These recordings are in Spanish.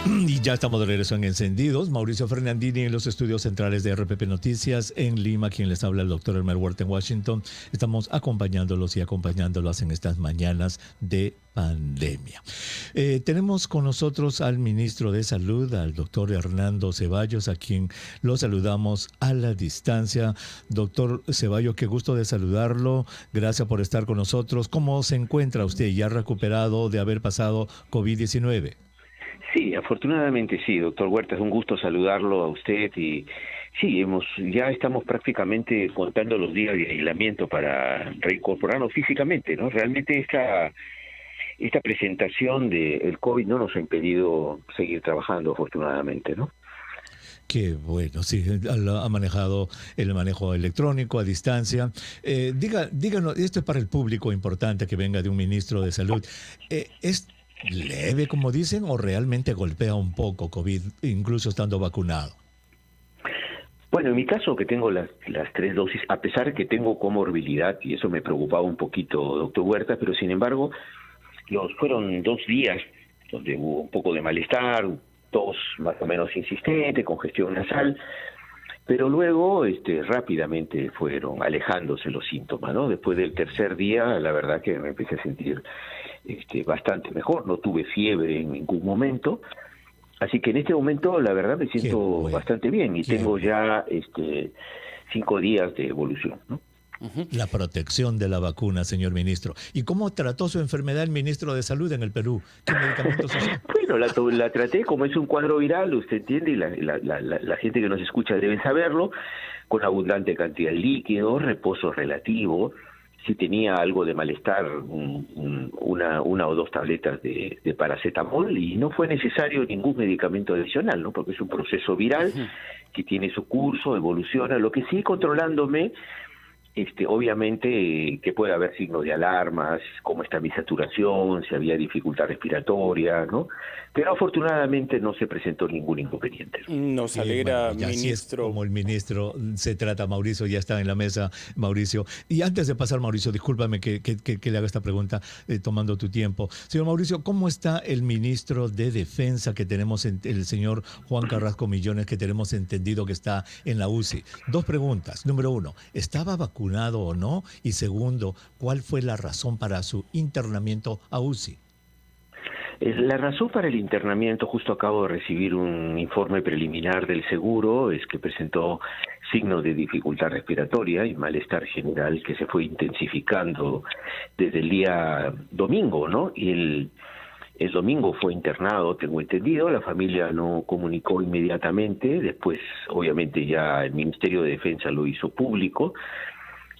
Y ya estamos de regreso en Encendidos. Mauricio Fernandini en los estudios centrales de RPP Noticias en Lima, quien les habla el doctor Elmer Huerta en Washington. Estamos acompañándolos y acompañándolos en estas mañanas de pandemia. Tenemos con nosotros al ministro de Salud, al doctor Hernando Ceballos, a quien lo saludamos a la distancia. Doctor Ceballos, qué gusto de saludarlo. Gracias por estar con nosotros. ¿Cómo se encuentra usted? ¿Ya recuperado de haber pasado COVID-19? Sí, afortunadamente sí, doctor Huerta, es un gusto saludarlo a usted y sí, ya estamos prácticamente contando los días de aislamiento para reincorporarnos físicamente, ¿no? Realmente esta presentación del COVID no nos ha impedido seguir trabajando, afortunadamente, ¿no? Qué bueno, sí, ha manejado el manejo electrónico a distancia. Díganos, esto es para el público importante que venga de un ministro de Salud. ¿Es leve, como dicen, o realmente golpea un poco COVID, incluso estando vacunado? Bueno, en mi caso, que tengo las 3 dosis, a pesar que tengo comorbilidad, y eso me preocupaba un poquito, doctor Huerta, pero sin embargo, fueron 2 días donde hubo un poco de malestar, tos más o menos insistente, congestión nasal, pero luego rápidamente fueron alejándose los síntomas, ¿no? Después del tercer día, la verdad que me empecé a sentir bastante mejor, no tuve fiebre en ningún momento, así que en este momento la verdad me siento bastante bien y tengo ya 5 días de evolución, ¿no? La protección de la vacuna, señor ministro. ¿Y cómo trató su enfermedad el ministro de Salud en el Perú? ¿Qué medicamentos usó? Bueno, la traté como es un cuadro viral, usted entiende, y la gente que nos escucha debe saberlo, con abundante cantidad de líquido, reposo relativo. Si tenía algo de malestar, una o 2 tabletas de paracetamol, y no fue necesario ningún medicamento adicional, ¿no? Porque es un proceso viral que tiene su curso, evoluciona. Lo que sí, controlándome, obviamente que puede haber signos de alarmas, cómo está mi saturación, si había dificultad respiratoria, ¿no? Pero afortunadamente no se presentó ningún inconveniente. Nos alegra, bueno, ministro. Así es como el ministro se trata. Mauricio ya está en la mesa, Mauricio. Y antes de pasar, Mauricio, discúlpame que le haga esta pregunta tomando tu tiempo. Señor Mauricio, ¿cómo está el ministro de Defensa que tenemos, el señor Juan Carrasco Millones, que tenemos entendido que está en la UCI? 2 preguntas. Número 1, ¿estaba vacunado o no? Y segundo, ¿cuál fue la razón para su internamiento a UCI? La razón para el internamiento, justo acabo de recibir un informe preliminar del seguro, es que presentó signos de dificultad respiratoria y malestar general que se fue intensificando desde el día domingo, ¿no? Y el domingo fue internado, tengo entendido, la familia no comunicó inmediatamente, después obviamente ya el Ministerio de Defensa lo hizo público.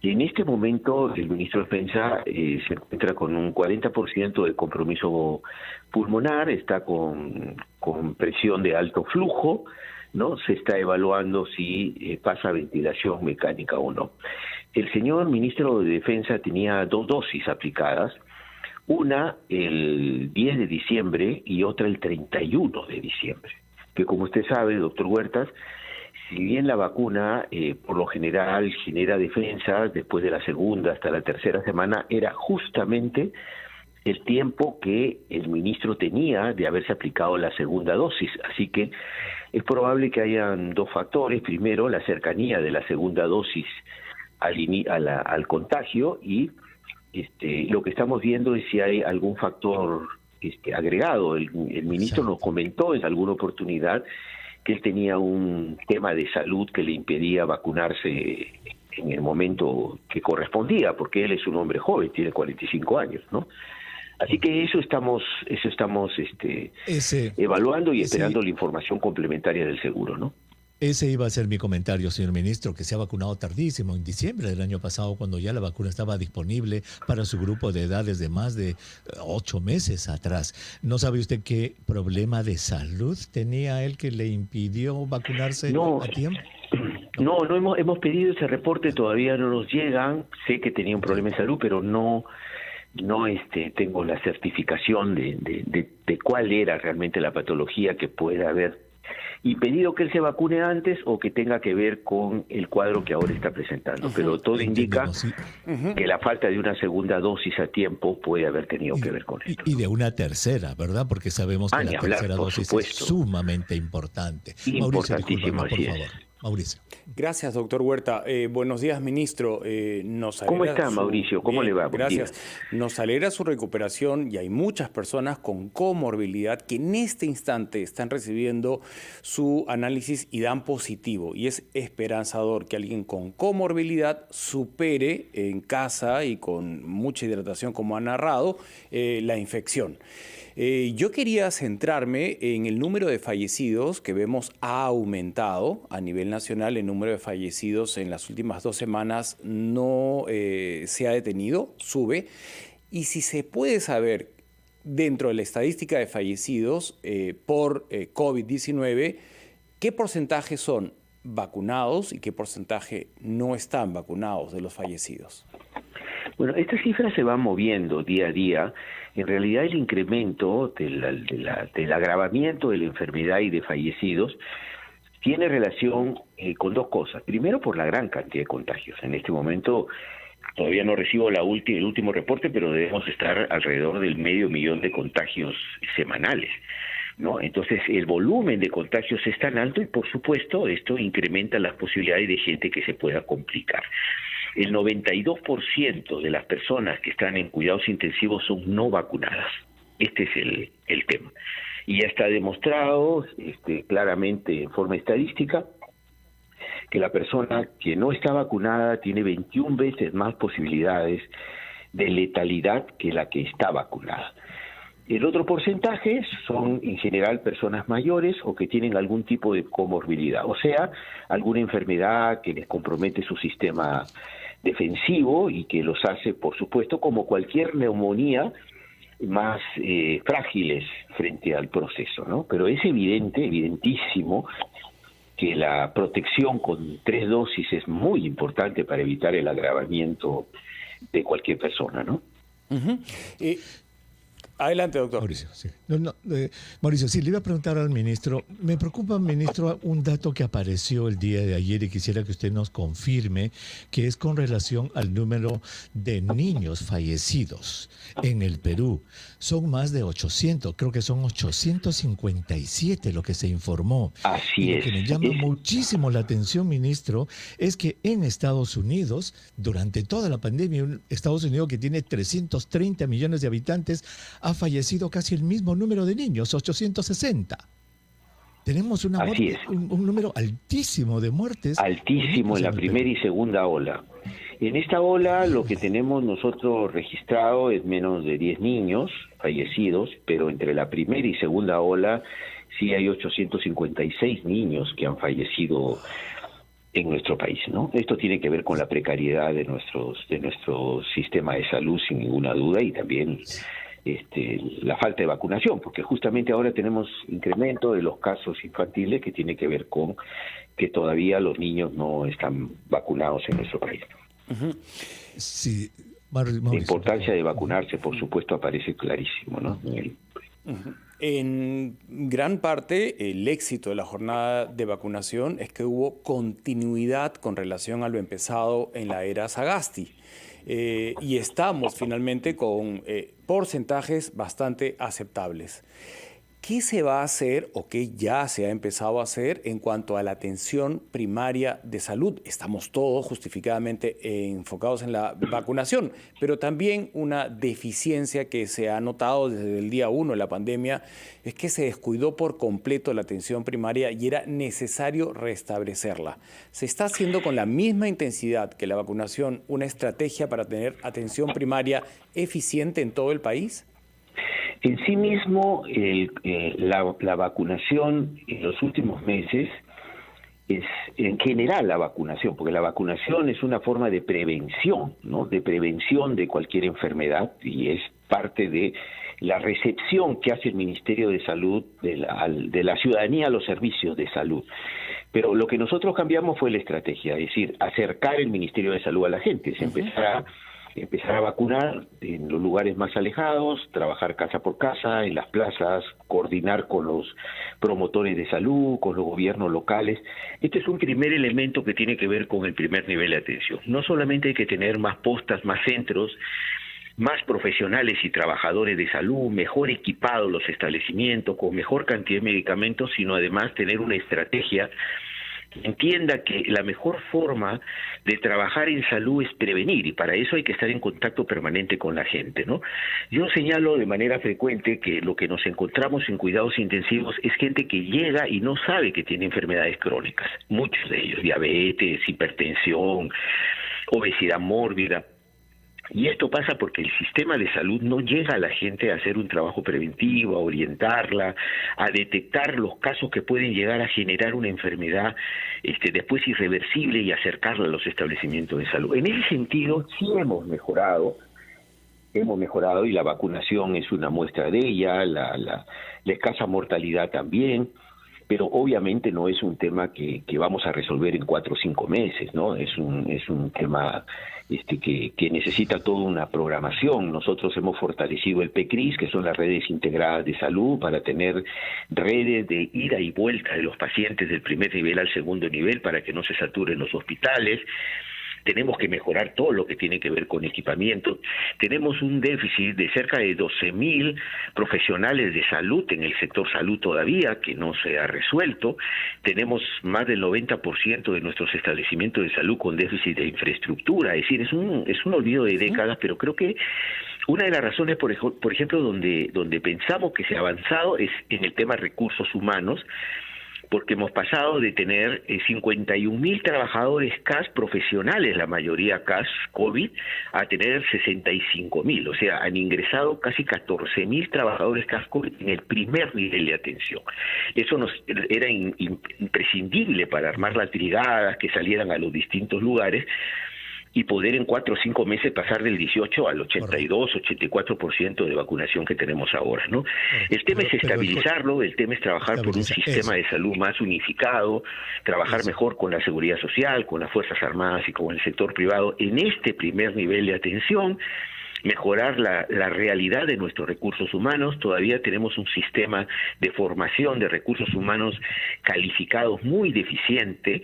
Y en este momento el ministro de Defensa se encuentra con un 40% de compromiso pulmonar, está con presión de alto flujo, ¿no? Se está evaluando si pasa ventilación mecánica o no. El señor ministro de Defensa tenía 2 dosis aplicadas, una el 10 de diciembre y otra el 31 de diciembre, que como usted sabe, doctor Huertas, si bien la vacuna por lo general genera defensa después de la segunda hasta la tercera semana, era justamente el tiempo que el ministro tenía de haberse aplicado la segunda dosis. Así que es probable que hayan 2 factores. Primero, la cercanía de la segunda dosis al contagio, y lo que estamos viendo es si hay algún factor agregado. El ministro nos comentó en alguna oportunidad que él tenía un tema de salud que le impedía vacunarse en el momento que correspondía, porque él es un hombre joven, tiene 45 años, ¿no? Así que eso estamos evaluando y esperando la información complementaria del seguro, ¿no? Ese iba a ser mi comentario, señor ministro, que se ha vacunado tardísimo, en diciembre del año pasado, cuando ya la vacuna estaba disponible para su grupo de edad desde más de 8 meses atrás. ¿No sabe usted qué problema de salud tenía él que le impidió vacunarse a tiempo? No hemos pedido ese reporte, todavía no nos llegan. Sé que tenía un problema de salud, pero no tengo la certificación de cuál era realmente la patología que puede haber impedido que él se vacune antes o que tenga que ver con el cuadro que ahora está presentando. Pero todo indica que la falta de una segunda dosis a tiempo puede haber tenido que ver con esto. Y de una tercera, ¿verdad? Porque sabemos que la tercera dosis es sumamente importante. Mauricio, discúlpame, por favor. Mauricio. Gracias, doctor Huerta. Buenos días, ministro. ¿Cómo está, Mauricio? ¿Cómo le va? Gracias. Nos alegra su recuperación y hay muchas personas con comorbilidad que en este instante están recibiendo su análisis y dan positivo. Y es esperanzador que alguien con comorbilidad supere en casa y con mucha hidratación, como ha narrado, la infección. Yo quería centrarme en el número de fallecidos que vemos ha aumentado a nivel nacional. El número de fallecidos en las últimas 2 semanas no se ha detenido, sube. Y si se puede saber dentro de la estadística de fallecidos por COVID-19, ¿qué porcentaje son vacunados y qué porcentaje no están vacunados de los fallecidos? Bueno, esta cifra se va moviendo día a día. En realidad el incremento del agravamiento de la enfermedad y de fallecidos tiene relación con 2 cosas. Primero, por la gran cantidad de contagios. En este momento todavía no recibo el último reporte, pero debemos estar alrededor del 500,000 de contagios semanales, ¿no? Entonces el volumen de contagios es tan alto y por supuesto esto incrementa las posibilidades de gente que se pueda complicar. El 92% de las personas que están en cuidados intensivos son no vacunadas. Este es el tema. Y ya está demostrado claramente en forma estadística que la persona que no está vacunada tiene 21 veces más posibilidades de letalidad que la que está vacunada. El otro porcentaje son en general personas mayores o que tienen algún tipo de comorbilidad, o sea, alguna enfermedad que les compromete su sistema defensivo y que los hace, por supuesto, como cualquier neumonía, más frágiles frente al proceso, ¿no? Pero es evidentísimo, que la protección con 3 dosis es muy importante para evitar el agravamiento de cualquier persona, ¿no? Adelante, doctor. Mauricio, sí. Mauricio, sí, le iba a preguntar al ministro. Me preocupa, ministro, un dato que apareció el día de ayer y quisiera que usted nos confirme, que es con relación al número de niños fallecidos en el Perú. Son más de 800, creo que son 857 lo que se informó. Así es. Lo que me llama muchísimo la atención, ministro, es que en Estados Unidos, durante toda la pandemia, Estados Unidos, que tiene 330 millones de habitantes, ha fallecido casi el mismo número de niños, 860. Tenemos un número altísimo de muertes. Altísimo en la primera y segunda ola. En esta ola lo que tenemos nosotros registrado es menos de 10 niños fallecidos, pero entre la primera y segunda ola sí hay 856 niños que han fallecido en nuestro país, ¿no? Esto tiene que ver con la precariedad de nuestro sistema de salud, sin ninguna duda, y también la falta de vacunación, porque justamente ahora tenemos incremento de los casos infantiles que tiene que ver con que todavía los niños no están vacunados en nuestro país. Sí, Mauricio, la importancia de vacunarse, por supuesto, aparece clarísimo, ¿no? En gran parte, el éxito de la jornada de vacunación es que hubo continuidad con relación a lo empezado en la era Sagasti. Y estamos finalmente con porcentajes bastante aceptables. ¿Qué se va a hacer o qué ya se ha empezado a hacer en cuanto a la atención primaria de salud? Estamos todos justificadamente enfocados en la vacunación, pero también una deficiencia que se ha notado desde el día 1 de la pandemia es que se descuidó por completo la atención primaria y era necesario restablecerla. ¿Se está haciendo con la misma intensidad que la vacunación una estrategia para tener atención primaria eficiente en todo el país? En sí mismo, la vacunación en los últimos meses es, en general, la vacunación, porque la vacunación es una forma de prevención, ¿no? De prevención de cualquier enfermedad y es parte de la recepción que hace el Ministerio de Salud de la ciudadanía a los servicios de salud. Pero lo que nosotros cambiamos fue la estrategia, es decir, acercar el Ministerio de Salud a la gente, es empezar a empezar a vacunar en los lugares más alejados, trabajar casa por casa, en las plazas, coordinar con los promotores de salud, con los gobiernos locales. Este es un primer elemento que tiene que ver con el primer nivel de atención. No solamente hay que tener más postas, más centros, más profesionales y trabajadores de salud, mejor equipados los establecimientos, con mejor cantidad de medicamentos, sino además tener una estrategia que entienda que la mejor forma de trabajar en salud es prevenir, y para eso hay que estar en contacto permanente con la gente, ¿no? Yo señalo de manera frecuente que lo que nos encontramos en cuidados intensivos es gente que llega y no sabe que tiene enfermedades crónicas, muchos de ellos, diabetes, hipertensión, obesidad mórbida. Y esto pasa porque el sistema de salud no llega a la gente a hacer un trabajo preventivo, a orientarla, a detectar los casos que pueden llegar a generar una enfermedad después irreversible y acercarla a los establecimientos de salud. En ese sentido, sí hemos mejorado y la vacunación es una muestra de ella, la escasa mortalidad también, pero obviamente no es un tema que vamos a resolver en 4 o 5 meses, ¿no? Es un tema que necesita toda una programación. Nosotros hemos fortalecido el PECRIS, que son las redes integradas de salud, para tener redes de ida y vuelta de los pacientes del primer nivel al segundo nivel para que no se saturen los hospitales. Tenemos que mejorar todo lo que tiene que ver con equipamiento. Tenemos un déficit de cerca de 12.000 profesionales de salud en el sector salud todavía, que no se ha resuelto. Tenemos más del 90% de nuestros establecimientos de salud con déficit de infraestructura. Es decir, es un olvido de décadas, pero creo que una de las razones, por ejemplo, donde pensamos que se ha avanzado es en el tema de recursos humanos, porque hemos pasado de tener 51.000 trabajadores CAS profesionales, la mayoría CAS COVID, a tener 65.000. O sea, han ingresado casi 14.000 trabajadores CAS COVID en el primer nivel de atención. Eso era imprescindible para armar las brigadas que salieran a los distintos lugares y poder en 4 o 5 meses pasar del 18 al 82, 84% de vacunación que tenemos ahora, ¿no? El tema es estabilizarlo, el tema es trabajar por un sistema de salud más unificado, trabajar mejor con la seguridad social, con las Fuerzas Armadas y con el sector privado en este primer nivel de atención, mejorar la realidad de nuestros recursos humanos. Todavía tenemos un sistema de formación de recursos humanos calificados muy deficiente.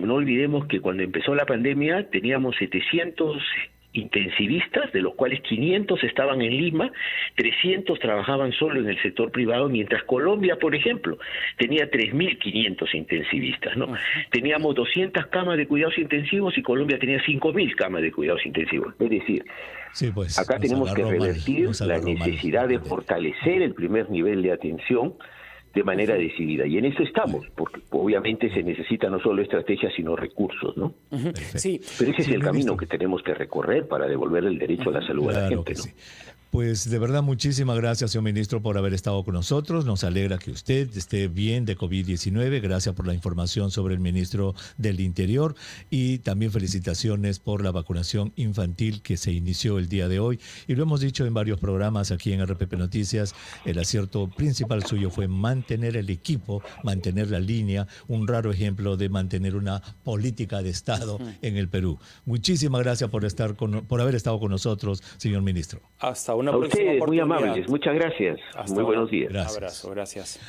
No olvidemos que cuando empezó la pandemia teníamos 700 intensivistas, de los cuales 500 estaban en Lima, 300 trabajaban solo en el sector privado, mientras Colombia, por ejemplo, tenía 3.500 intensivistas, ¿no? Teníamos 200 camas de cuidados intensivos y Colombia tenía 5.000 camas de cuidados intensivos. Es decir, sí, pues, acá tenemos que revertir la necesidad de fortalecer el primer nivel de atención de manera decidida. Y en eso estamos, porque obviamente se necesita no solo estrategia, sino recursos, ¿no? Sí. Pero ese es el camino que tenemos que recorrer para devolver el derecho a la salud a la gente, ¿no? Sí. Pues de verdad, muchísimas gracias, señor ministro, por haber estado con nosotros. Nos alegra que usted esté bien de COVID-19. Gracias por la información sobre el ministro del Interior y también felicitaciones por la vacunación infantil que se inició el día de hoy. Y lo hemos dicho en varios programas aquí en RPP Noticias, el acierto principal suyo fue mantener el equipo, mantener la línea, un raro ejemplo de mantener una política de Estado en el Perú. Muchísimas gracias por haber estado con nosotros, señor ministro. Hasta una a próxima ustedes, muy oportunidad. amables. Muchas gracias. Muy buenos días. Gracias. Un abrazo, gracias.